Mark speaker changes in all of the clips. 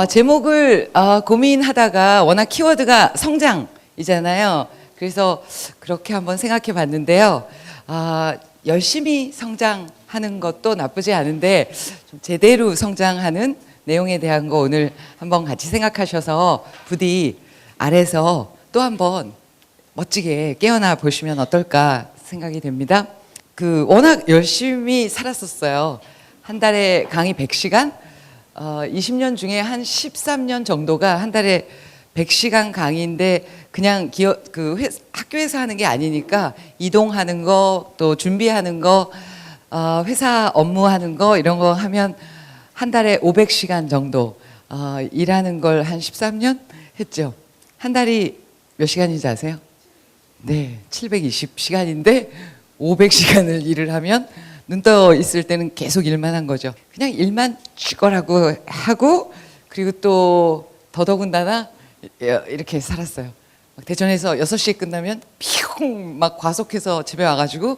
Speaker 1: 제목을 고민하다가 워낙 키워드가 성장이잖아요. 그래서 그렇게 한번 생각해 봤는데요. 열심히 성장하는 것도 나쁘지 않은데 좀 제대로 성장하는 내용에 대한 거 오늘 한번 같이 생각하셔서 부디 아래서 또 한번 멋지게 깨어나 보시면 어떨까 생각이 됩니다. 워낙 열심히 살았었어요. 한 달에 강의 100시간, 20년 중에 한 13년 정도가 한 달에 100시간 강의인데 그냥 학교에서 하는 게 아니니까 이동하는 거, 또 준비하는 거, 회사 업무하는 거 이런 거 하면 한 달에 500시간 정도 일하는 걸 한 13년 했죠. 한 달이 몇 시간인지 아세요? 네, 720시간인데 500시간을 일을 하면 눈 떠 있을 때는 계속 일만 한 거죠. 그냥 일만 죽어라고 하고, 그리고 또 더더군다나 이렇게 살았어요. 대전에서 6시에 끝나면 피웅 막 과속해서 집에 와가지고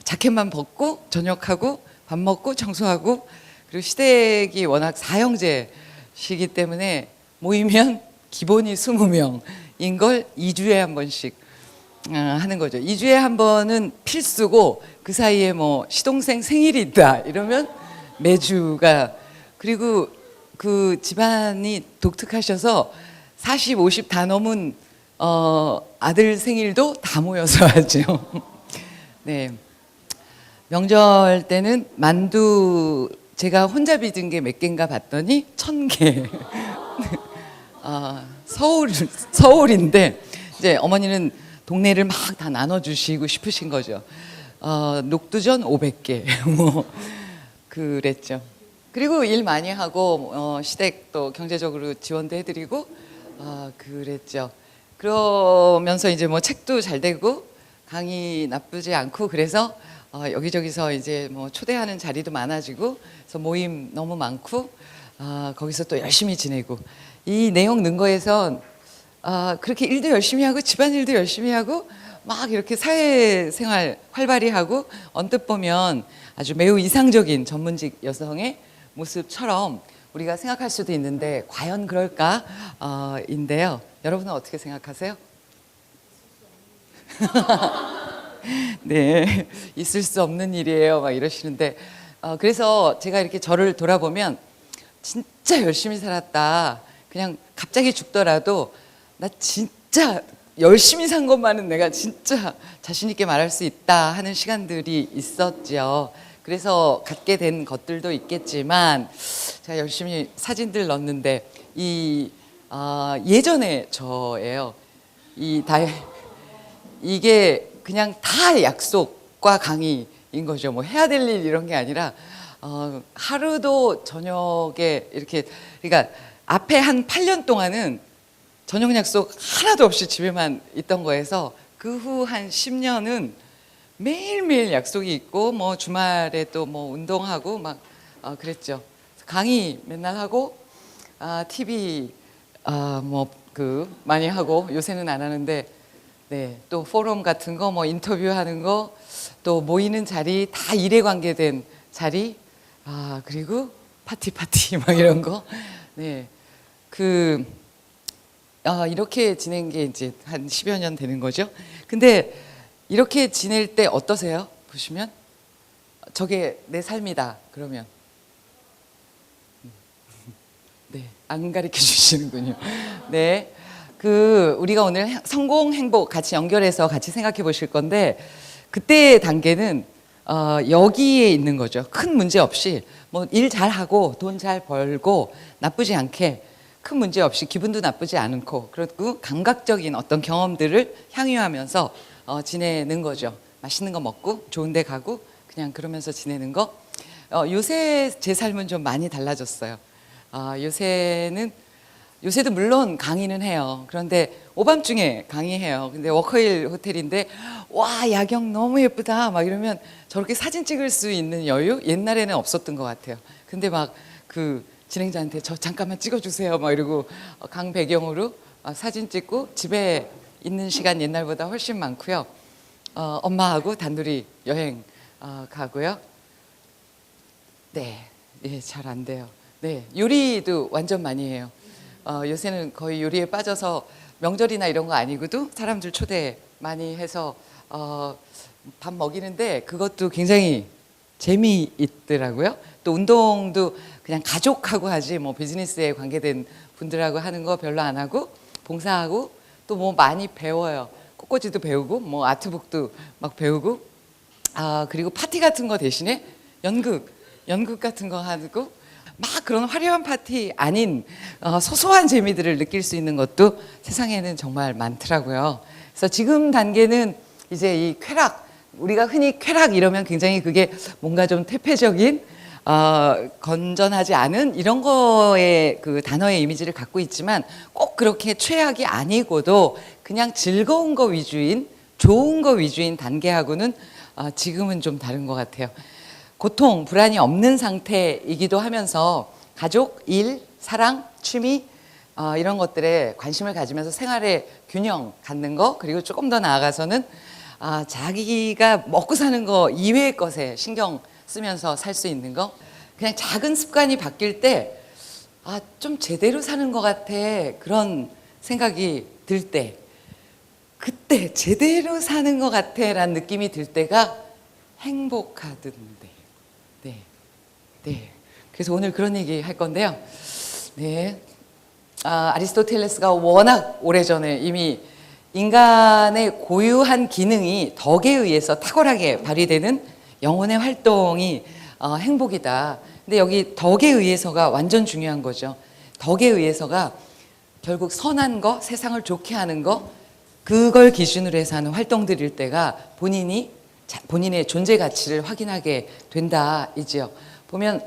Speaker 1: 자켓만 벗고 저녁하고 밥 먹고 청소하고, 그리고 시댁이 워낙 사형제시기 때문에 모이면 기본이 20명인 걸 2주에 한 번씩 하는 거죠. 2주에 한 번은 필수고, 그 사이에 뭐 시동생 생일이 있다 이러면 매주가, 그리고 그 집안이 독특하셔서 40, 50 다 넘은 아들 생일도 다 모여서 하죠. 네. 명절 때는 만두 제가 혼자 빚은 게 몇 개인가 봤더니 1000개. 서울인데 이제 어머니는 동네를 막 다 나눠주시고 싶으신 거죠. 녹두전 500개 뭐 그랬죠. 그리고 일 많이 하고 시댁도 경제적으로 지원도 해드리고 그랬죠. 그러면서 이제 뭐 책도 잘 되고 강의 나쁘지 않고, 그래서 여기저기서 이제 뭐 초대하는 자리도 많아지고, 그래서 모임 너무 많고, 거기서 또 열심히 지내고, 이 내용 넣은 거에선 그렇게 일도 열심히 하고 집안일도 열심히 하고 막 이렇게 사회생활 활발히 하고, 언뜻 보면 아주 매우 이상적인 전문직 여성의 모습처럼 우리가 생각할 수도 있는데, 과연 그럴까? 인데요. 여러분은 어떻게 생각하세요? 네, 있을 수 없는 일이에요 막 이러시는데, 그래서 제가 이렇게 저를 돌아보면 진짜 열심히 살았다, 그냥 갑자기 죽더라도 나 진짜 열심히 산 것만은 내가 진짜 자신 있게 말할 수 있다 하는 시간들이 있었죠. 그래서 갖게 된 것들도 있겠지만, 제가 열심히 사진들 넣었는데 예전에 저예요. 이게 그냥 다 약속과 강의인 거죠. 뭐 해야 될 일 이런 게 아니라 하루도 저녁에 이렇게, 그러니까 앞에 한 8년 동안은 저녁 약속 하나도 없이 집에만 있던 거에서, 그 후 한 10년은 매일매일 약속이 있고, 뭐 주말에 또 뭐 운동하고 막 그랬죠. 강의 맨날 하고, TV 많이 하고, 요새는 안 하는데, 네, 또 포럼 같은 거 뭐 인터뷰하는 거, 또 모이는 자리 다 일에 관계된 자리, 그리고 파티 막 이런 거, 네, 이렇게 지낸 게 이제 한 10여 년 되는 거죠. 근데 이렇게 지낼 때 어떠세요? 보시면 저게 내 삶이다 그러면, 네, 안 가르쳐 주시는군요. 네, 우리가 오늘 성공, 행복 같이 연결해서 같이 생각해 보실 건데, 그때의 단계는 여기에 있는 거죠. 큰 문제 없이 뭐 일 잘하고 돈 잘 벌고 나쁘지 않게, 큰 문제 없이 기분도 나쁘지 않고, 그리고 감각적인 어떤 경험들을 향유하면서 지내는 거죠. 맛있는 거 먹고 좋은 데 가고 그냥 그러면서 지내는 거. 요새 제 삶은 좀 많이 달라졌어요. 요새도 물론 강의는 해요. 그런데 오밤중에 강의해요. 근데 워커힐 호텔인데, 와, 야경 너무 예쁘다 막 이러면 저렇게 사진 찍을 수 있는 여유 옛날에는 없었던 것 같아요. 근데 막 진행자한테 저 잠깐만 찍어주세요 막 이러고 강 배경으로 사진 찍고, 집에 있는 시간 옛날보다 훨씬 많고요. 엄마하고 단둘이 여행 가고요. 네, 예, 잘 안 돼요. 네, 요리도 완전 많이 해요. 요새는 거의 요리에 빠져서 명절이나 이런 거 아니고도 사람들 초대 많이 해서 밥 먹이는데 그것도 굉장히 재미있더라고요. 또 운동도 그냥 가족하고 하지 뭐 비즈니스에 관계된 분들하고 하는 거 별로 안 하고 봉사하고 또 뭐 많이 배워요. 꽃꽂이도 배우고 뭐 아트북도 막 배우고 그리고 파티 같은 거 대신에 연극 같은 거 하고 막 그런 화려한 파티 아닌 소소한 재미들을 느낄 수 있는 것도 세상에는 정말 많더라고요. 그래서 지금 단계는 이제 이 쾌락, 우리가 흔히 쾌락 이러면 굉장히 그게 뭔가 좀 태폐적인 건전하지 않은 이런 거의 그 단어의 이미지를 갖고 있지만 꼭 그렇게 최악이 아니고도 그냥 즐거운 거 위주인 좋은 거 위주인 단계하고는 지금은 좀 다른 것 같아요. 고통, 불안이 없는 상태이기도 하면서 가족, 일, 사랑, 취미 이런 것들에 관심을 가지면서 생활의 균형 갖는 거 그리고 조금 더 나아가서는 자기가 먹고 사는 거 이외의 것에 신경 쓰면서 살 수 있는 거 그냥 작은 습관이 바뀔 때 좀 제대로 사는 것 같아 그런 생각이 들 때 그때 제대로 사는 것 같아 라는 느낌이 들 때가 행복하던데 네. 그래서 오늘 그런 얘기 할 건데요. 네. 아리스토텔레스가 워낙 오래전에 이미 인간의 고유한 기능이 덕에 의해서 탁월하게 발휘되는 영혼의 활동이 행복이다. 근데 여기 덕에 의해서가 완전 중요한 거죠. 덕에 의해서가 결국 선한 거, 세상을 좋게 하는 거, 그걸 기준으로 해서 하는 활동들일 때가 본인의 존재 가치를 확인하게 된다 이지요. 보면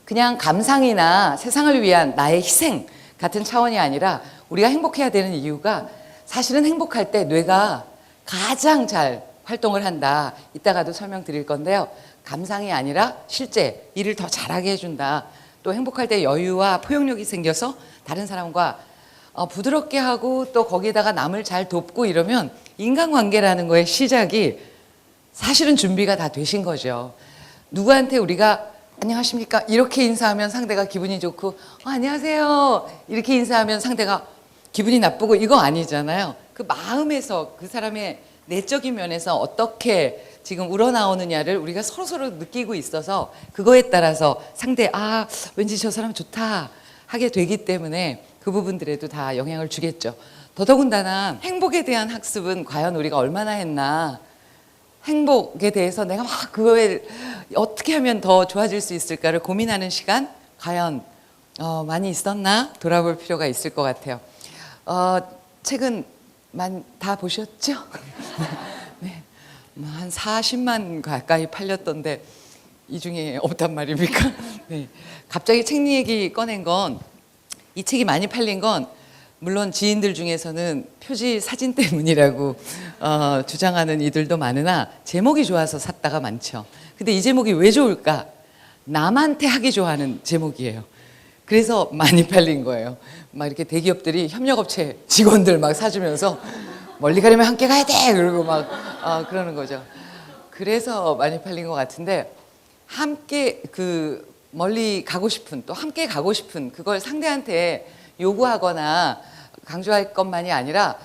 Speaker 1: 그냥 감상이나 세상을 위한 나의 희생 같은 차원이 아니라 우리가 행복해야 되는 이유가 사실은 행복할 때 뇌가 가장 잘 활동을 한다. 이따가도 설명드릴 건데요. 감상이 아니라 실제 일을 더 잘하게 해준다. 또 행복할 때 여유와 포용력이 생겨서 다른 사람과 부드럽게 하고 또 거기에다가 남을 잘 돕고 이러면 인간관계라는 거의 시작이 사실은 준비가 다 되신 거죠. 누구한테 우리가 안녕하십니까 이렇게 인사하면 상대가 기분이 좋고 안녕하세요 이렇게 인사하면 상대가 기분이 나쁘고 이거 아니잖아요. 그 마음에서 그 사람의 내적인 면에서 어떻게 지금 우러나오느냐를 우리가 서로서로 느끼고 있어서 그거에 따라서 상대 왠지 저 사람 좋다 하게 되기 때문에 그 부분들에도 다 영향을 주겠죠. 더더군다나 행복에 대한 학습은 과연 우리가 얼마나 했나, 행복에 대해서 내가 막 그거에 어떻게 하면 더 좋아질 수 있을까를 고민하는 시간 과연 많이 있었나 돌아볼 필요가 있을 것 같아요. 책은 다 보셨죠? 네. 한 40만 가까이 팔렸던데 이 중에 없단 말입니까? 네. 갑자기 책 얘기 꺼낸 건 이 책이 많이 팔린 건 물론 지인들 중에서는 표지 사진 때문이라고 주장하는 이들도 많으나 제목이 좋아서 샀다가 많죠. 근데 이 제목이 왜 좋을까? 남한테 하기 좋아하는 제목이에요. 그래서 많이 팔린 거예요. 막 이렇게 대기업들이 협력업체 직원들 막 사주면서 멀리 가려면 함께 가야 돼! 그러고 막 그러는 거죠. 그래서 많이 팔린 것 같은데 함께 멀리 가고 싶은 또 함께 가고 싶은 그걸 상대한테 요구하거나 강조할 것만이 아니라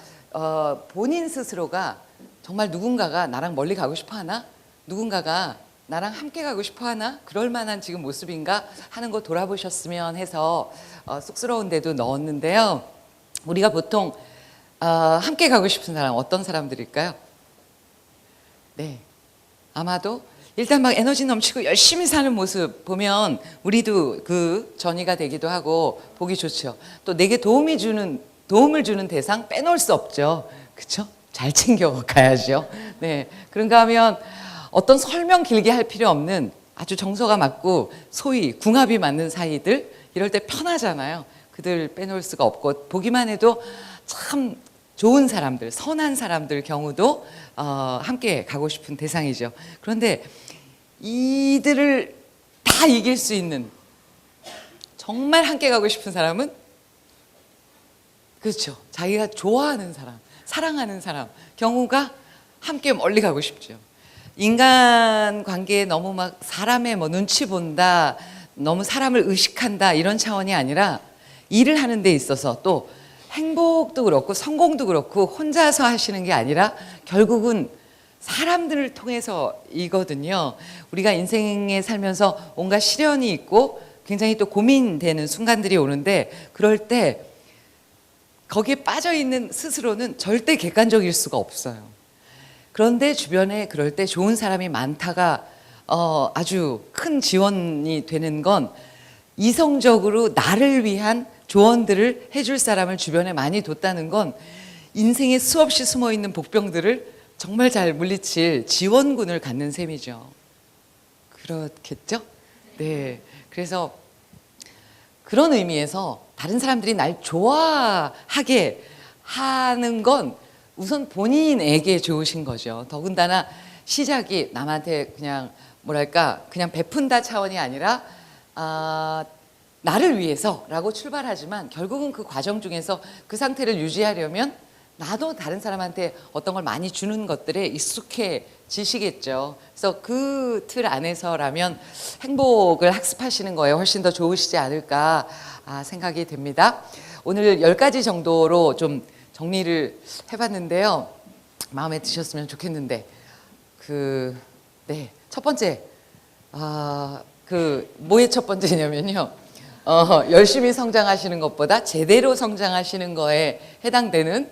Speaker 1: 본인 스스로가 정말 누군가가 나랑 멀리 가고 싶어 하나? 누군가가 나랑 함께 가고 싶어 하나? 그럴 만한 지금 모습인가? 하는 거 돌아보셨으면 해서 쑥스러운데도 넣었는데요. 우리가 보통 함께 가고 싶은 사람 어떤 사람들일까요? 네, 아마도 일단 막 에너지 넘치고 열심히 사는 모습 보면 우리도 그 전이가 되기도 하고 보기 좋죠. 또 내게 도움을 주는 대상 빼놓을 수 없죠. 그렇죠? 잘 챙겨 가야죠. 네, 그런가 하면 어떤 설명 길게 할 필요 없는 아주 정서가 맞고 소위 궁합이 맞는 사이들 이럴 때 편하잖아요. 그들 빼놓을 수가 없고 보기만 해도 참 좋은 사람들, 선한 사람들 경우도 함께 가고 싶은 대상이죠. 그런데 이들을 다 이길 수 있는 정말 함께 가고 싶은 사람은 그렇죠. 자기가 좋아하는 사람, 사랑하는 사람 경우가 함께 멀리 가고 싶죠. 인간 관계에 너무 막 사람의 뭐 눈치 본다, 너무 사람을 의식한다 이런 차원이 아니라 일을 하는 데 있어서 또 행복도 그렇고 성공도 그렇고 혼자서 하시는 게 아니라 결국은 사람들을 통해서이거든요. 우리가 인생에 살면서 온갖 시련이 있고 굉장히 또 고민되는 순간들이 오는데 그럴 때 거기에 빠져 있는 스스로는 절대 객관적일 수가 없어요. 그런데 주변에 그럴 때 좋은 사람이 많다가 아주 큰 지원이 되는 건 이성적으로 나를 위한 조언들을 해줄 사람을 주변에 많이 뒀다는 건 인생에 수없이 숨어있는 복병들을 정말 잘 물리칠 지원군을 갖는 셈이죠. 그렇겠죠? 네. 그래서 그런 의미에서 다른 사람들이 날 좋아하게 하는 건 우선 본인에게 좋으신 거죠. 더군다나 시작이 남한테 그냥 뭐랄까 그냥 베푼다 차원이 아니라 나를 위해서라고 출발하지만 결국은 그 과정 중에서 그 상태를 유지하려면 나도 다른 사람한테 어떤 걸 많이 주는 것들에 익숙해지시겠죠. 그래서 그 틀 안에서라면 행복을 학습하시는 거에 훨씬 더 좋으시지 않을까 생각이 됩니다. 오늘 10가지 정도로 좀 정리를 해봤는데요. 마음에 드셨으면 좋겠는데 첫 번째 뭐의 첫 번째냐면요. 열심히 성장하시는 것보다 제대로 성장하시는 거에 해당되는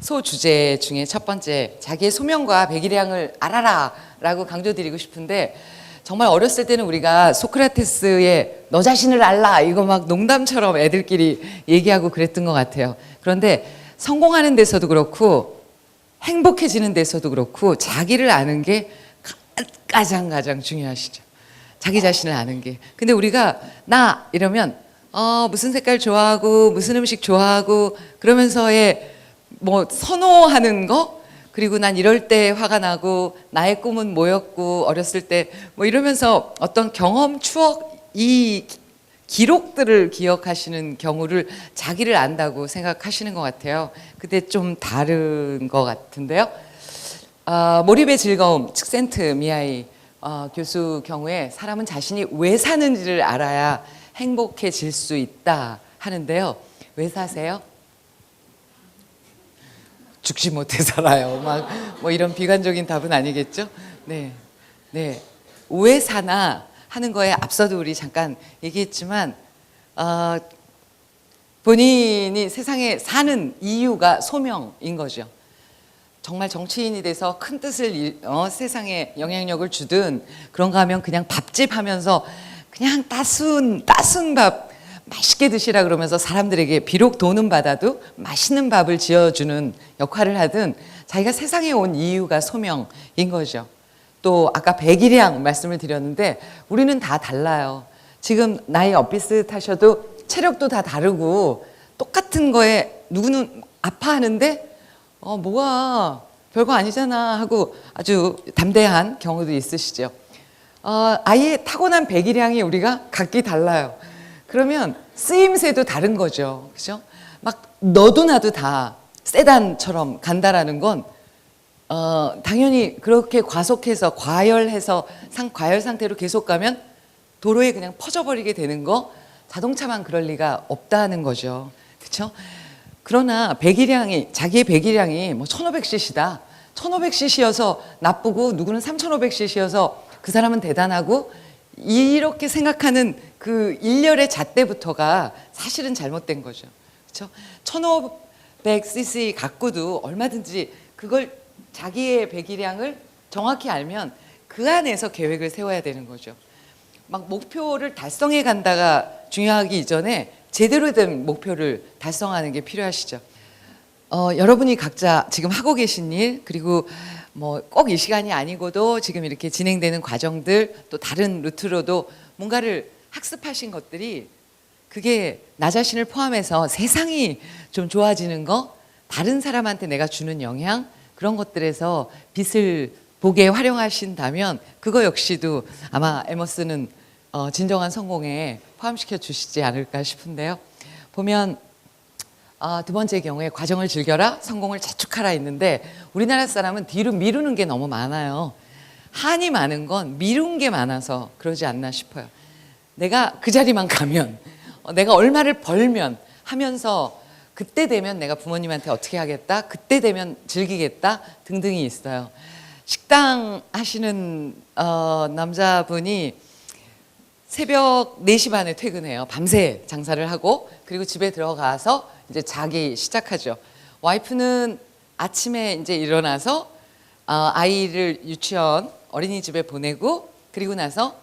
Speaker 1: 소주제 중에 첫 번째, 자기의 소명과 배기량을 알아라 라고 강조드리고 싶은데, 정말 어렸을 때는 우리가 소크라테스의 너 자신을 알라 이거 막 농담처럼 애들끼리 얘기하고 그랬던 것 같아요. 그런데 성공하는 데서도 그렇고 행복해지는 데서도 그렇고 자기를 아는 게 가장 중요하시죠. 자기 자신을 아는 게. 근데 우리가 나 이러면 무슨 색깔 좋아하고 무슨 음식 좋아하고 그러면서의 뭐 선호하는 거, 그리고 난 이럴 때 화가 나고 나의 꿈은 뭐였고 어렸을 때 뭐 이러면서 어떤 경험, 추억, 이 기록들을 기억하시는 경우를 자기를 안다고 생각하시는 것 같아요. 근데 좀 다른 것 같은데요. 몰입의 즐거움, 칙센트 미하이 교수 경우에 사람은 자신이 왜 사는지를 알아야 행복해질 수 있다 하는데요. 왜 사세요? 죽지 못해 살아요. 막 뭐 이런 비관적인 답은 아니겠죠? 네. 왜 사나 하는 거에 앞서도 우리 잠깐 얘기했지만 본인이 세상에 사는 이유가 소명인 거죠. 정말 정치인이 돼서 큰 뜻을 세상에 영향력을 주든 그런가 하면 그냥 밥집 하면서 그냥 따순 밥 맛있게 드시라 그러면서 사람들에게 비록 돈은 받아도 맛있는 밥을 지어주는 역할을 하든 자기가 세상에 온 이유가 소명인 거죠. 또 아까 배기량 말씀을 드렸는데 우리는 다 달라요. 지금 나이 엇비슷하셔도 체력도 다 다르고 똑같은 거에 누구는 아파하는데 뭐가 별거 아니잖아 하고 아주 담대한 경우도 있으시죠. 아예 타고난 배기량이 우리가 각기 달라요. 그러면 쓰임새도 다른 거죠. 그죠? 막 너도 나도 다 세단처럼 간다라는 건 당연히 그렇게 과속해서 과열해서 과열 상태로 계속 가면 도로에 그냥 퍼져버리게 되는 거, 자동차만 그럴 리가 없다는 거죠. 그렇죠? 그러나 자기의 배기량이 뭐 1500cc다. 1500cc여서 나쁘고 누구는 3500cc여서 그 사람은 대단하고 이렇게 생각하는 그 일렬의 잣대부터가 사실은 잘못된 거죠. 그렇죠? 1500cc 갖고도 얼마든지 그걸 자기의 배기량을 정확히 알면 그 안에서 계획을 세워야 되는 거죠. 막 목표를 달성해 간다가 중요하기 이전에 제대로 된 목표를 달성하는 게 필요하시죠. 여러분이 각자 지금 하고 계신 일, 그리고 뭐 꼭 이 시간이 아니고도 지금 이렇게 진행되는 과정들, 또 다른 루트로도 뭔가를 학습하신 것들이, 그게 나 자신을 포함해서 세상이 좀 좋아지는 거, 다른 사람한테 내가 주는 영향, 그런 것들에서 빛을 보게 활용하신다면 그거 역시도 아마 에머스는 진정한 성공에 포함시켜 주시지 않을까 싶은데요. 보면 두 번째 경우에 과정을 즐겨라, 성공을 자축하라 있는데 우리나라 사람은 뒤로 미루는 게 너무 많아요. 한이 많은 건 미룬 게 많아서 그러지 않나 싶어요. 내가 그 자리만 가면, 내가 얼마를 벌면 하면서 그때 되면 내가 부모님한테 어떻게 하겠다, 그때 되면 즐기겠다 등등이 있어요. 식당 하시는 남자분이 새벽 4시 반에 퇴근해요. 밤새 장사를 하고, 그리고 집에 들어가서 이제 자기 시작하죠. 와이프는 아침에 이제 일어나서 아이를 유치원 어린이집에 보내고, 그리고 나서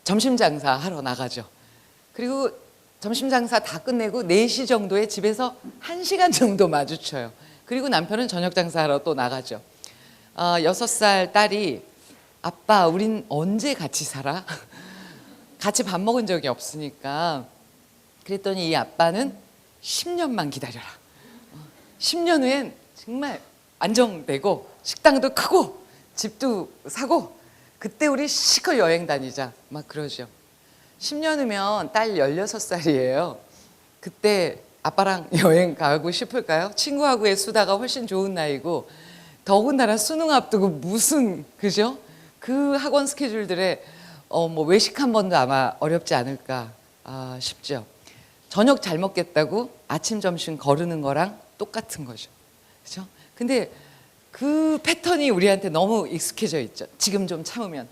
Speaker 1: 점심 장사 하러 나가죠. 그리고 점심 장사 다 끝내고 4시 정도에 집에서 1시간 정도 마주쳐요. 그리고 남편은 저녁 장사하러 또 나가죠. 6살 딸이 아빠 우린 언제 같이 살아? 같이 밥 먹은 적이 없으니까. 그랬더니 이 아빠는 10년만 기다려라. 10년 후엔 정말 안정되고 식당도 크고 집도 사고 그때 우리 시커 여행 다니자 막 그러죠. 10년 후면 딸 16살이에요. 그때 아빠랑 여행 가고 싶을까요? 친구하고의 수다가 훨씬 좋은 나이고, 더군다나 수능 앞두고 무슨, 그죠? 그 학원 스케줄들에 뭐 외식 한 번도 아마 어렵지 않을까 싶죠. 저녁 잘 먹겠다고 아침 점심 거르는 거랑 똑같은 거죠. 그죠? 근데 그 패턴이 우리한테 너무 익숙해져 있죠. 지금 좀 참으면,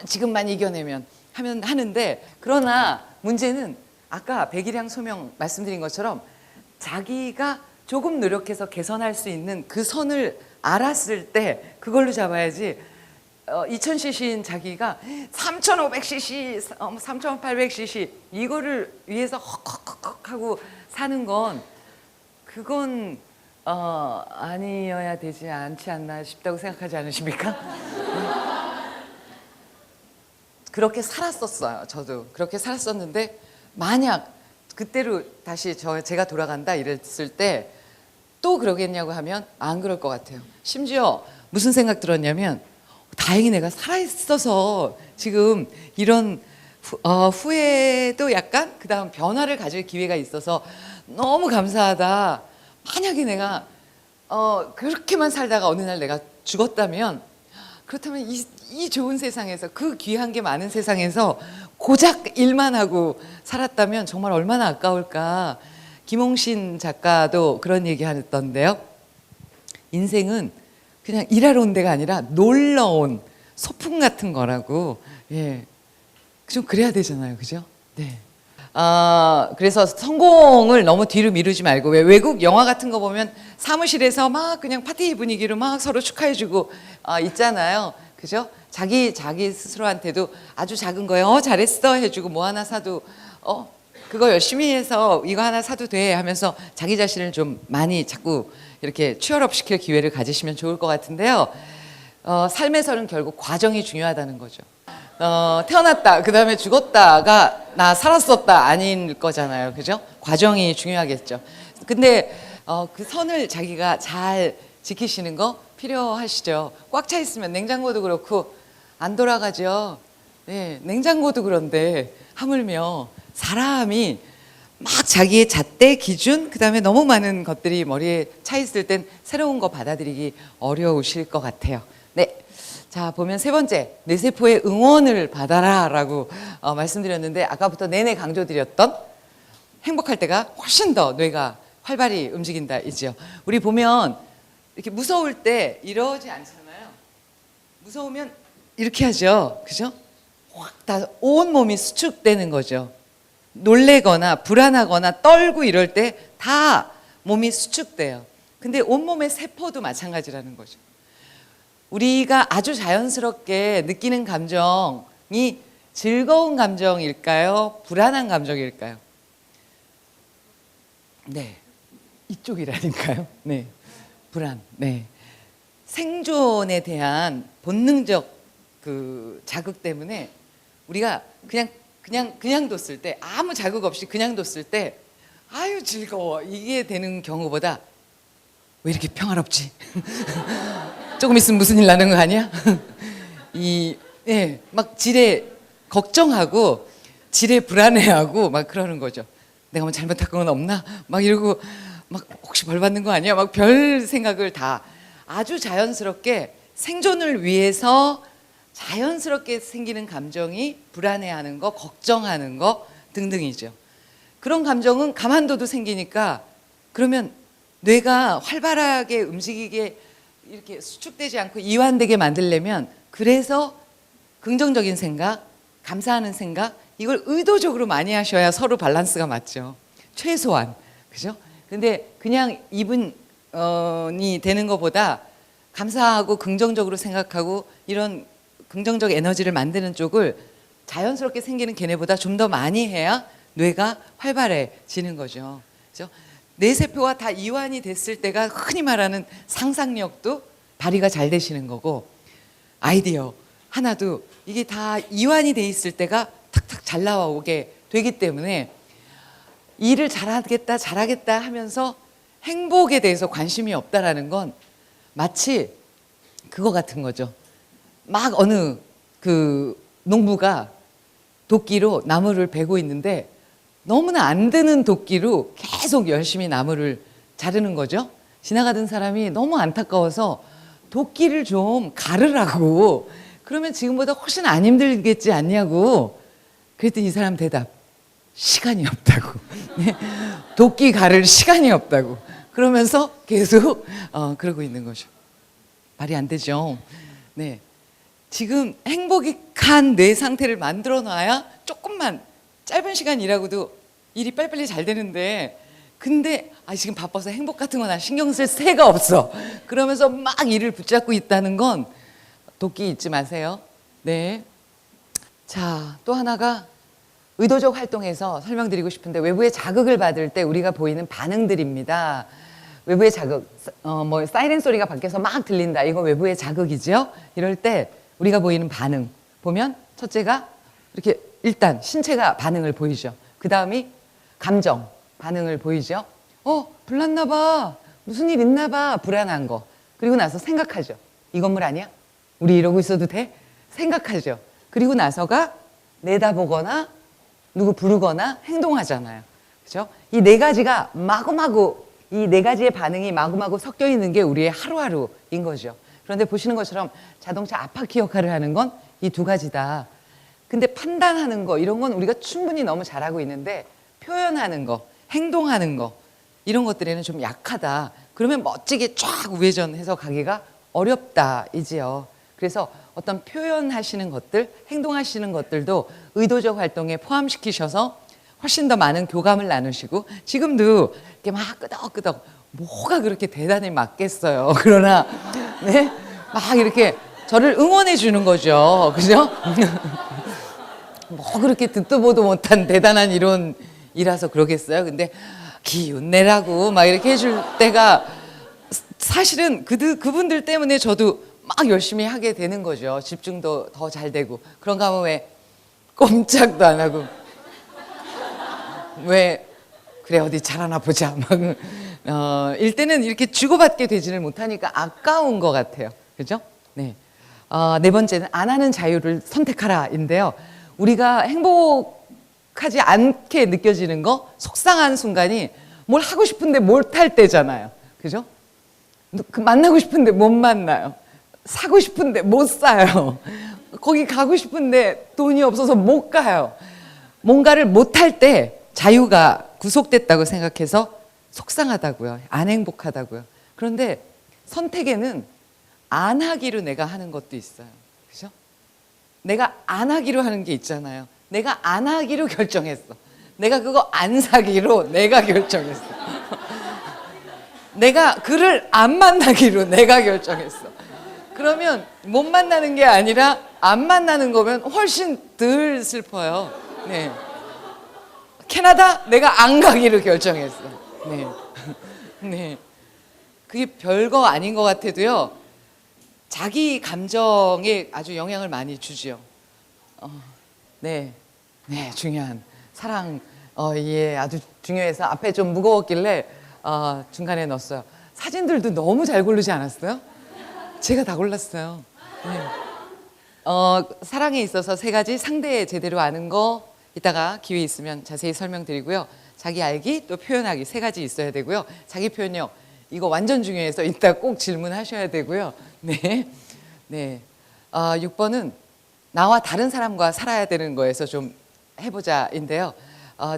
Speaker 1: 지금만 이겨내면 하면 하는데, 그러나 문제는 아까 백일향 소명 말씀드린 것처럼 자기가 조금 노력해서 개선할 수 있는 그 선을 알았을 때 그걸로 잡아야지. 2000cc인 자기가 3500cc, 3800cc 이거를 위해서 헉헉헉 하고 사는 건, 그건 아니어야 되지 않지 않나 싶다고 생각하지 않으십니까? 그렇게 살았었어요. 저도 그렇게 살았었는데, 만약 그때로 다시 제가 돌아간다 이랬을 때 또 그러겠냐고 하면 안 그럴 것 같아요. 심지어 무슨 생각 들었냐면, 다행히 내가 살아있어서 지금 이런 후회도 약간, 그 다음 변화를 가질 기회가 있어서 너무 감사하다. 만약에 내가 그렇게만 살다가 어느 날 내가 죽었다면, 그렇다면 이 좋은 세상에서, 그 귀한 게 많은 세상에서 고작 일만 하고 살았다면 정말 얼마나 아까울까. 김홍신 작가도 그런 얘기 하던데요. 인생은 그냥 일하러 온 데가 아니라 놀러 온 소풍 같은 거라고. 예, 좀 그래야 되잖아요, 그죠? 네. 그래서 성공을 너무 뒤로 미루지 말고, 왜 외국 영화 같은 거 보면 사무실에서 막 그냥 파티 분위기로 막 서로 축하해주고 있잖아요, 그죠? 자기 스스로한테도 아주 작은 거에 잘했어 해주고, 뭐 하나 사도 그거 열심히 해서 이거 하나 사도 돼 하면서 자기 자신을 좀 많이 자꾸 이렇게 취업업 시킬 기회를 가지시면 좋을 것 같은데요. 삶에서는 결국 과정이 중요하다는 거죠. 태어났다, 그 다음에 죽었다가 나 살았었다 아닌 거잖아요, 그죠? 과정이 중요하겠죠. 근데 그 선을 자기가 잘 지키시는 거 필요하시죠. 꽉 차 있으면 냉장고도 그렇고 안 돌아가죠. 네, 냉장고도 그런데 하물며 사람이 막 자기의 잣대, 기준, 그 다음에 너무 많은 것들이 머리에 차 있을 땐 새로운 거 받아들이기 어려우실 것 같아요. 네. 자, 보면 세 번째, 뇌세포의 응원을 받아라 라고 말씀드렸는데, 아까부터 내내 강조드렸던 행복할 때가 훨씬 더 뇌가 활발히 움직인다 이죠. 우리 보면 이렇게 무서울 때 이러지 않잖아요. 무서우면 이렇게 하죠, 그죠? 확 다 온몸이 수축되는 거죠. 놀래거나 불안하거나 떨고 이럴 때 다 몸이 수축돼요. 근데 온몸의 세포도 마찬가지라는 거죠. 우리가 아주 자연스럽게 느끼는 감정이 즐거운 감정일까요? 불안한 감정일까요? 네, 이쪽이라니까요. 네, 불안. 네, 생존에 대한 본능적 그 자극 때문에 우리가 그냥 뒀을 때, 아무 자극 없이 그냥 뒀을 때 아유 즐거워 이게 되는 경우보다, 왜 이렇게 평화롭지? 조금 있으면 무슨 일 나는 거 아니야? 막 지레 걱정하고 지레 불안해하고 막 그러는 거죠. 내가 뭐 잘못한 건 없나? 막 이러고 막 혹시 벌 받는 거 아니야? 막 별 생각을 다 아주 자연스럽게 생존을 위해서 자연스럽게 생기는 감정이 불안해하는 거, 걱정하는 거 등등이죠. 그런 감정은 가만둬도 생기니까 그러면 뇌가 활발하게 움직이게 이렇게 수축되지 않고 이완되게 만들려면 그래서 긍정적인 생각, 감사하는 생각 이걸 의도적으로 많이 하셔야 서로 밸런스가 맞죠. 최소한. 그죠? 근데 그냥 이분이 되는 것보다 감사하고 긍정적으로 생각하고 이런 긍정적 에너지를 만드는 쪽을 자연스럽게 생기는 걔네보다 좀 더 많이 해야 뇌가 활발해지는 거죠. 그죠? 뇌세포가 다 이완이 됐을 때가 흔히 말하는 상상력도 발휘가 잘 되시는 거고 아이디어 하나도 이게 다 이완이 돼 있을 때가 탁탁 잘 나오게 되기 때문에 일을 잘하겠다 하면서 행복에 대해서 관심이 없다라는 건 마치 그거 같은 거죠. 막 어느 그 농부가 도끼로 나무를 베고 있는데 너무나 안 드는 도끼로 계속 열심히 나무를 자르는 거죠. 지나가던 사람이 너무 안타까워서 도끼를 좀 가르라고 그러면 지금보다 훨씬 안 힘들겠지 않냐고 그랬더니 이 사람 대답 시간이 없다고 도끼 가를 시간이 없다고 그러면서 계속 그러고 있는 거죠. 말이 안 되죠. 네, 지금 행복한 뇌 상태를 만들어 놔야 조금만 짧은 시간 일하고도 일이 빨리빨리 잘 되는데 근데 지금 바빠서 행복 같은 거 나 신경 쓸 새가 없어 그러면서 막 일을 붙잡고 있다는 건 도끼 잊지 마세요. 네. 자, 또 하나가 의도적 활동에서 설명드리고 싶은데 외부의 자극을 받을 때 우리가 보이는 반응들입니다. 외부의 자극, 뭐 사이렌 소리가 밖에서 막 들린다. 이거 외부의 자극이죠. 이럴 때 우리가 보이는 반응 보면 첫째가 이렇게 일단 신체가 반응을 보이죠. 그 다음이 감정 반응을 보이죠. 불났나 봐. 무슨 일 있나 봐. 불안한 거. 그리고 나서 생각하죠. 이 건물 아니야? 우리 이러고 있어도 돼? 생각하죠. 그리고 나서가 내다보거나 누구 부르거나 행동하잖아요. 그죠? 이 네 가지가 마구마구 이 네 가지의 반응이 마구마구 섞여 있는 게 우리의 하루하루인 거죠. 그런데 보시는 것처럼 자동차 앞바퀴 역할을 하는 건 이 두 가지다. 근데 판단하는 거 이런 건 우리가 충분히 너무 잘하고 있는데 표현하는 거, 행동하는 거 이런 것들에는 좀 약하다. 그러면 멋지게 쫙 우회전해서 가기가 어렵다 이지요. 그래서 어떤 표현하시는 것들, 행동하시는 것들도 의도적 활동에 포함시키셔서 훨씬 더 많은 교감을 나누시고 지금도 이렇게 막 끄덕끄덕 뭐가 그렇게 대단히 맞겠어요. 그러나 네? 막 이렇게 저를 응원해 주는 거죠. 그죠? 뭐 그렇게 듣도 보도 못한 대단한 이론이라서 그러겠어요. 근데 기운 내라고 막 이렇게 해줄 때가 사실은 그분들 때문에 저도 막 열심히 하게 되는 거죠. 집중도 더 잘 되고. 그런가 하면 왜 꼼짝도 안 하고 왜 그래 어디 잘하나 보자 막 일때는 이렇게 주고받게 되지를 못하니까 아까운 것 같아요. 그죠? 네. 네 번째는 안 하는 자유를 선택하라인데요. 우리가 행복하지 않게 느껴지는 거 속상한 순간이 뭘 하고 싶은데 못할 때잖아요. 그죠? 만나고 싶은데 못 만나요. 사고 싶은데 못 사요. 거기 가고 싶은데 돈이 없어서 못 가요. 뭔가를 못할 때 자유가 구속됐다고 생각해서 속상하다고요. 안 행복하다고요. 그런데 선택에는 안 하기로 내가 하는 것도 있어요. 그죠? 내가 안 하기로 하는 게 있잖아요. 내가 안 하기로 결정했어. 내가 그거 안 사기로 내가 결정했어. 내가 그를 안 만나기로 내가 결정했어. 그러면 못 만나는 게 아니라 안 만나는 거면 훨씬 덜 슬퍼요. 네. 캐나다 내가 안 가기로 결정했어. 네. 네. 그게 별거 아닌 것 같아도요. 자기 감정에 아주 영향을 많이 주죠. 네. 네, 중요한 사랑. 예, 아주 중요해서 앞에 좀 무거웠길래 중간에 넣었어요. 사진들도 너무 잘 고르지 않았어요? 제가 다 골랐어요. 네. 사랑에 있어서 세 가지 상대 제대로 아는 거 이따가 기회 있으면 자세히 설명드리고요. 자기 알기 또 표현하기 세 가지 있어야 되고요. 자기 표현력 이거 완전 중요해서 이따 꼭 질문하셔야 되고요. 네, 네. 6번은 나와 다른 사람과 살아야 되는 거에서 좀 해보자인데요.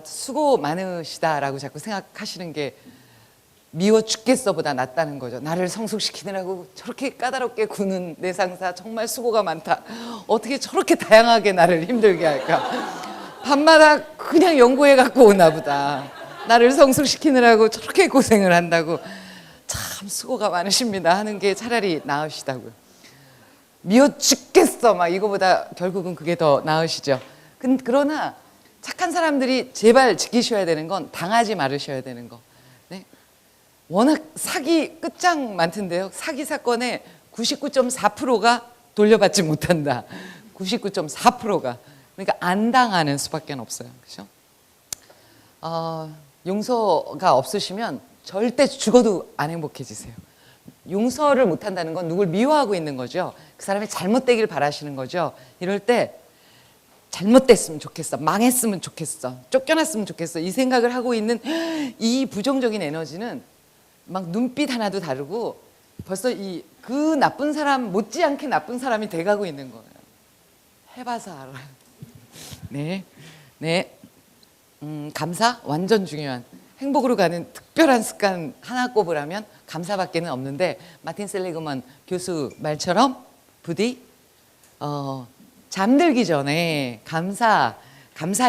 Speaker 1: 수고 많으시다라고 자꾸 생각하시는 게 미워 죽겠어보다 낫다는 거죠. 나를 성숙시키느라고 저렇게 까다롭게 구는 내 상사 정말 수고가 많다. 어떻게 저렇게 다양하게 나를 힘들게 할까. 밤마다 그냥 연구해 갖고 오나 보다. 나를 성숙시키느라고 저렇게 고생을 한다고. 참 수고가 많으십니다 하는 게 차라리 나으시다고요. 미워 죽겠어 막 이거보다 결국은 그게 더 나으시죠. 그러나 착한 사람들이 제발 지키셔야 되는 건 당하지 말으셔야 되는 거. 네? 워낙 사기 끝장 많던데요. 사기 사건의 99.4%가 돌려받지 못한다. 99.4%가. 그러니까 안 당하는 수밖에 없어요. 그렇죠? 용서가 없으시면 절대 죽어도 안 행복해지세요. 용서를 못한다는 건 누굴 미워하고 있는 거죠. 그 사람이 잘못되길 바라시는 거죠. 이럴 때 잘못됐으면 좋겠어, 망했으면 좋겠어, 쫓겨났으면 좋겠어 이 생각을 하고 있는 이 부정적인 에너지는 막 눈빛 하나도 다르고 벌써 그 나쁜 사람 못지않게 나쁜 사람이 돼가고 있는 거예요. 해봐서 알아요. 네, 네. 감사 완전 중요한 행복으로 가는 특별한 습관 하나 꼽으라면 감사밖에는 없는데 마틴 셀리그먼 교수 말처럼 부디 잠들기 전에 감사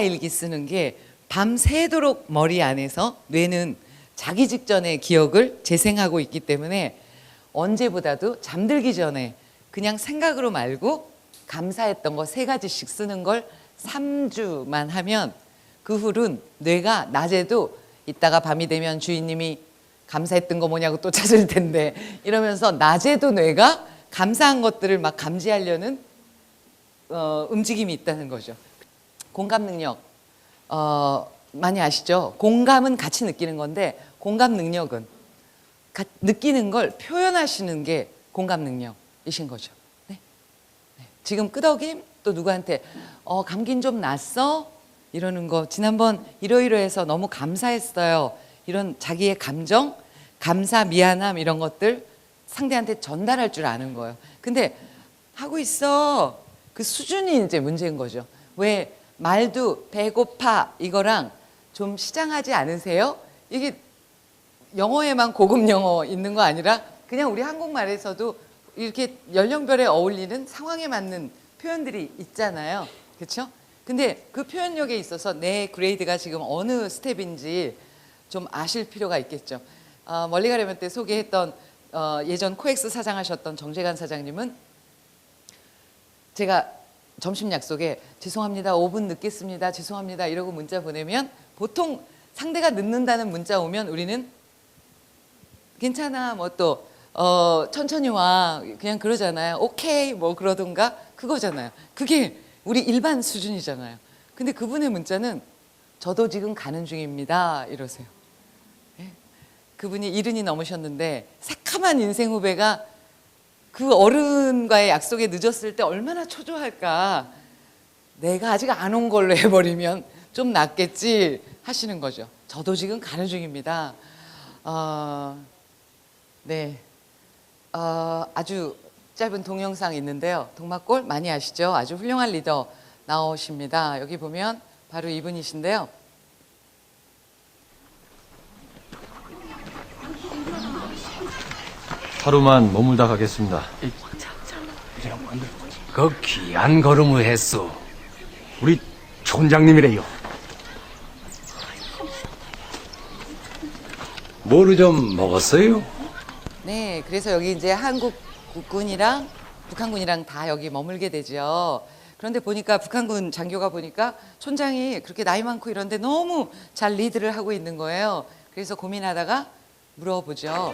Speaker 1: 일기 쓰는 게 밤새도록 머리 안에서 뇌는 자기 직전의 기억을 재생하고 있기 때문에 언제보다도 잠들기 전에 그냥 생각으로 말고 감사했던 거 3가지씩 쓰는 걸 3주만 하면 그 후로는 뇌가 낮에도 이따가 밤이 되면 주인님이 감사했던 거 뭐냐고 또 찾을 텐데 이러면서 낮에도 뇌가 감사한 것들을 막 감지하려는 움직임이 있다는 거죠. 공감 능력 많이 아시죠? 공감은 같이 느끼는 건데 공감 능력은 느끼는 걸 표현하시는 게 공감 능력이신 거죠. 네? 네. 지금 끄덕임 또 누구한테 감긴 좀 났어? 이러는 거 지난번 이러이러해서 너무 감사했어요. 이런 자기의 감정, 감사, 미안함 이런 것들 상대한테 전달할 줄 아는 거예요. 근데 하고 있어. 그 수준이 이제 문제인 거죠. 왜 말도 배고파 이거랑 좀 시장하지 않으세요? 이게 영어에만 고급 영어 있는 거 아니라 그냥 우리 한국말에서도 이렇게 연령별에 어울리는 상황에 맞는 표현들이 있잖아요. 그렇죠? 근데 그 표현력에 있어서 내 그레이드가 지금 어느 스텝인지 좀 아실 필요가 있겠죠. 멀리 가려면 때 소개했던 예전 코엑스 사장하셨던 정재관 사장님은 제가 점심 약속에 죄송합니다 5분 늦겠습니다 죄송합니다 이러고 문자 보내면 보통 상대가 늦는다는 문자 오면 우리는 괜찮아 뭐 또 천천히 와 그냥 그러잖아요. 오케이 뭐 그러던가 그거잖아요. 그게 우리 일반 수준이잖아요. 근데 그분의 문자는 저도 지금 가는 중입니다 이러세요. 네? 그분이 70이 넘으셨는데 새카만 인생 후배가 그 어른과의 약속에 늦었을 때 얼마나 초조할까. 내가 아직 안 온 걸로 해버리면 좀 낫겠지 하시는 거죠. 저도 지금 가는 중입니다. 네, 아주 짧은 동영상 있는데요. 동막골 많이 아시죠? 아주 훌륭한 리더 나오십니다. 여기 보면 바로 이분이신데요.
Speaker 2: 하루만 머물다 가겠습니다.
Speaker 3: 그 귀한 걸음을 했어. 우리 촌장님이래요. 뭐를 좀 먹었어요?
Speaker 1: 네, 그래서 여기 이제 한국 국군이랑 북한군이랑 다 여기 머물게 되죠. 그런데 보니까 북한군 장교가 보니까 촌장이 그렇게 나이 많고 이런데 너무 잘 리드를 하고 있는 거예요. 그래서 고민하다가 물어보죠.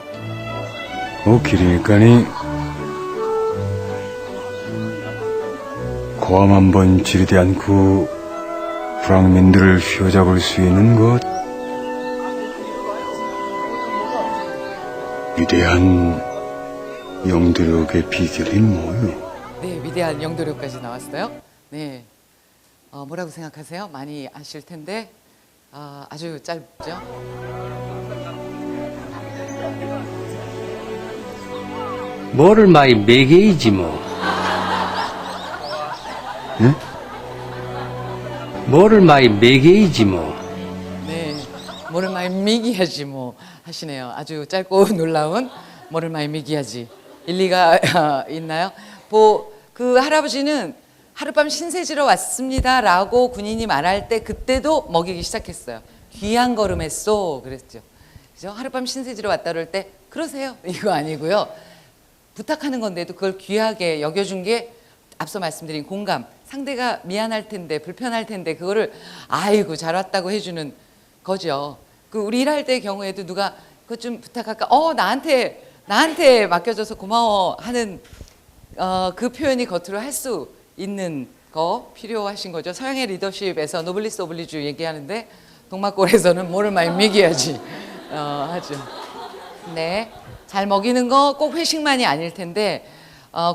Speaker 4: 길이니까니 고함 한번 지르지 않고 불황민들을 휘어잡을 수 있는 것 위대한 영도력의 비결이 뭐요?
Speaker 1: 네, 위대한 영도력까지 나왔어요. 네, 뭐라고 생각하세요? 많이 아실 텐데 아주 짧죠?
Speaker 3: 뭐를 많이 매개이지 뭐. 뭐를 많이 매개이지 뭐.
Speaker 1: 네, 뭐를 많이 미기하지 뭐 하시네요. 아주 짧고 놀라운 뭐를 많이 미기하지. 일리가 있나요? 그 할아버지는 하룻밤 신세지러 왔습니다라고 군인이 말할 때 그때도 먹이기 시작했어요. 귀한 걸음했소 그랬죠. 그죠? 하룻밤 신세지러 왔다 그럴 때 그러세요 이거 아니고요. 부탁하는 건데도 그걸 귀하게 여겨준 게 앞서 말씀드린 공감. 상대가 미안할 텐데 불편할 텐데 그거를 아이고 잘 왔다고 해주는 거죠. 그 우리 일할 때 경우에도 누가 그거 좀 부탁할까? 나한테 맡겨줘서 고마워 하는 그 표현이 겉으로 할 수 있는 거 필요하신 거죠. 서양의 리더십에서 노블리스 오블리주 얘기하는데 동막골에서는 뭐를 많이 먹여야지 하죠. 네, 잘 먹이는 거 꼭 회식만이 아닐 텐데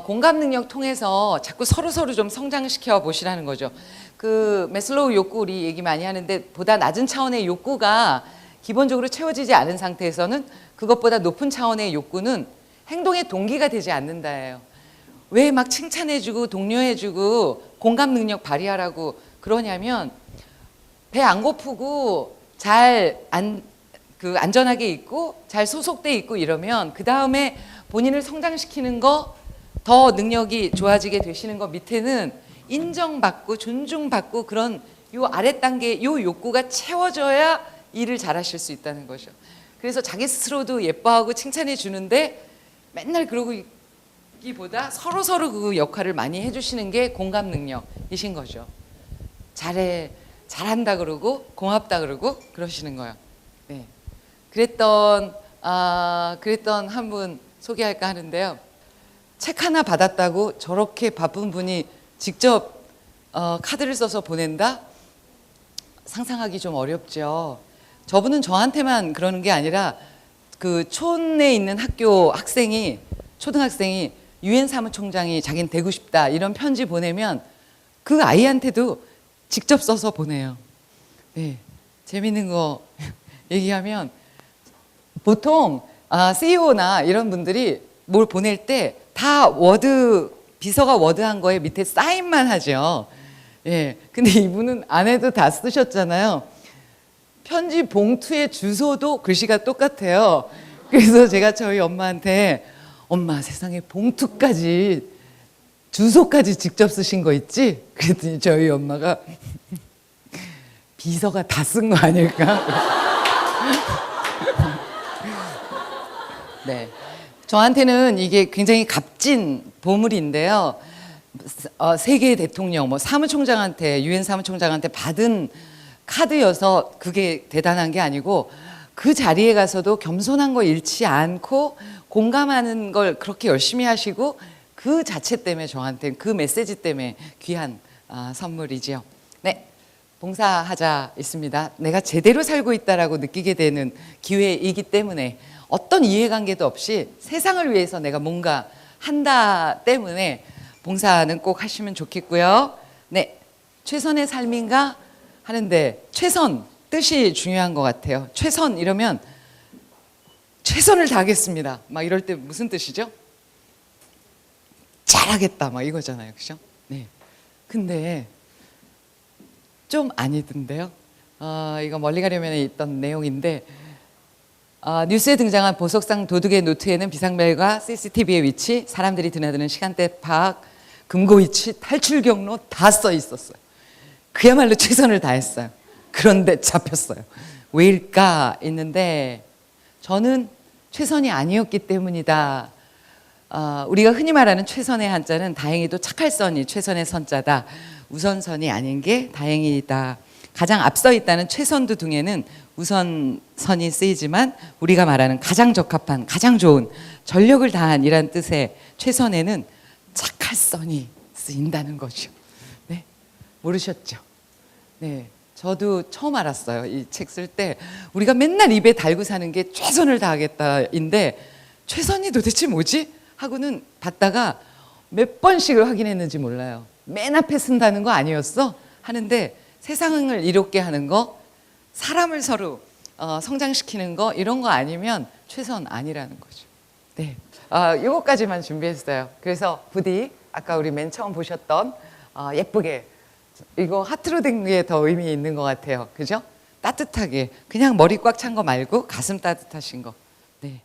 Speaker 1: 공감 능력 통해서 자꾸 서로 좀 성장시켜 보시라는 거죠. 그 매슬로우 욕구 우리 얘기 많이 하는데 보다 낮은 차원의 욕구가 기본적으로 채워지지 않은 상태에서는 그것보다 높은 차원의 욕구는 행동의 동기가 되지 않는다예요. 왜 막 칭찬해주고 독려해주고 공감 능력 발휘하라고 그러냐면 배 안 고프고 잘 안전하게 있고 잘 소속돼 있고 이러면 그 다음에 본인을 성장시키는 거 더 능력이 좋아지게 되시는 거 밑에는 인정받고 존중받고 그런 요 아래 단계 요 욕구가 채워져야 일을 잘하실 수 있다는 거죠. 그래서 자기 스스로도 예뻐하고 칭찬해 주는데 맨날 그러고 있기보다 서로 그 역할을 많이 해주시는 게 공감 능력이신 거죠. 잘한다 그러고 고맙다 그러고 그러시는 거예요. 네. 그랬던 한 분 소개할까 하는데요. 책 하나 받았다고 저렇게 바쁜 분이 직접 카드를 써서 보낸다? 상상하기 좀 어렵죠. 저분은 저한테만 그러는 게 아니라 그 촌에 있는 학교 초등학생이 유엔 사무총장이 자기는 되고 싶다 이런 편지 보내면 그 아이한테도 직접 써서 보내요. 네, 재밌는 거 얘기하면 보통 CEO나 이런 분들이 뭘 보낼 때 다 비서가 워드한 거에 밑에 사인만 하죠. 예. 근데 이분은 안에도 다 쓰셨잖아요. 편지 봉투의 주소도 글씨가 똑같아요. 그래서 제가 저희 엄마한테 엄마 세상에 봉투까지 주소까지 직접 쓰신 거 있지? 그랬더니 저희 엄마가 비서가 다 쓴 거 아닐까? 네. 저한테는 이게 굉장히 값진 보물인데요. 세계 대통령, 사무총장한테, 유엔 사무총장한테 받은 카드여서 그게 대단한 게 아니고 그 자리에 가서도 겸손한 거 잃지 않고 공감하는 걸 그렇게 열심히 하시고 그 자체 때문에 저한테는 그 메시지 때문에 귀한 선물이지요. 네. 봉사하자 있습니다. 내가 제대로 살고 있다라고 느끼게 되는 기회이기 때문에 어떤 이해관계도 없이 세상을 위해서 내가 뭔가 한다 때문에 봉사는 꼭 하시면 좋겠고요. 네, 최선의 삶인가 하는데 최선 뜻이 중요한 것 같아요. 최선 이러면 최선을 다하겠습니다. 막 이럴 때 무슨 뜻이죠? 잘하겠다 막 이거잖아요, 그죠? 네. 근데 좀 아니던데요. 이거 멀리 가려면 있던 내용인데. 뉴스에 등장한 보석상 도둑의 노트에는 비상벨과 CCTV의 위치, 사람들이 드나드는 시간대 파악, 금고 위치, 탈출 경로 다 써 있었어요. 그야말로 최선을 다했어요. 그런데 잡혔어요. 왜일까 있는데 저는 최선이 아니었기 때문이다. 우리가 흔히 말하는 최선의 한자는 다행히도 착할 선이 최선의 선자다. 우선선이 아닌 게 다행이다. 가장 앞서 있다는 최선두 등에는 우선선이 쓰이지만 우리가 말하는 가장 적합한, 가장 좋은, 전력을 다한 이란 뜻의 최선에는 착할 선이 쓰인다는 거죠. 네, 모르셨죠? 네, 저도 처음 알았어요. 이 책 쓸 때 우리가 맨날 입에 달고 사는 게 최선을 다하겠다인데 최선이 도대체 뭐지? 하고는 봤다가 몇 번씩을 확인했는지 몰라요. 맨 앞에 쓴다는 거 아니었어? 하는데 세상을 이롭게 하는 거, 사람을 서로 성장시키는 거 이런 거 아니면 최선 아니라는 거죠. 네, 이거까지만 준비했어요. 그래서 부디 아까 우리 맨 처음 보셨던 예쁘게 이거 하트로 된 게 더 의미 있는 것 같아요. 그죠? 따뜻하게 그냥 머리 꽉 찬 거 말고 가슴 따뜻하신 거. 네.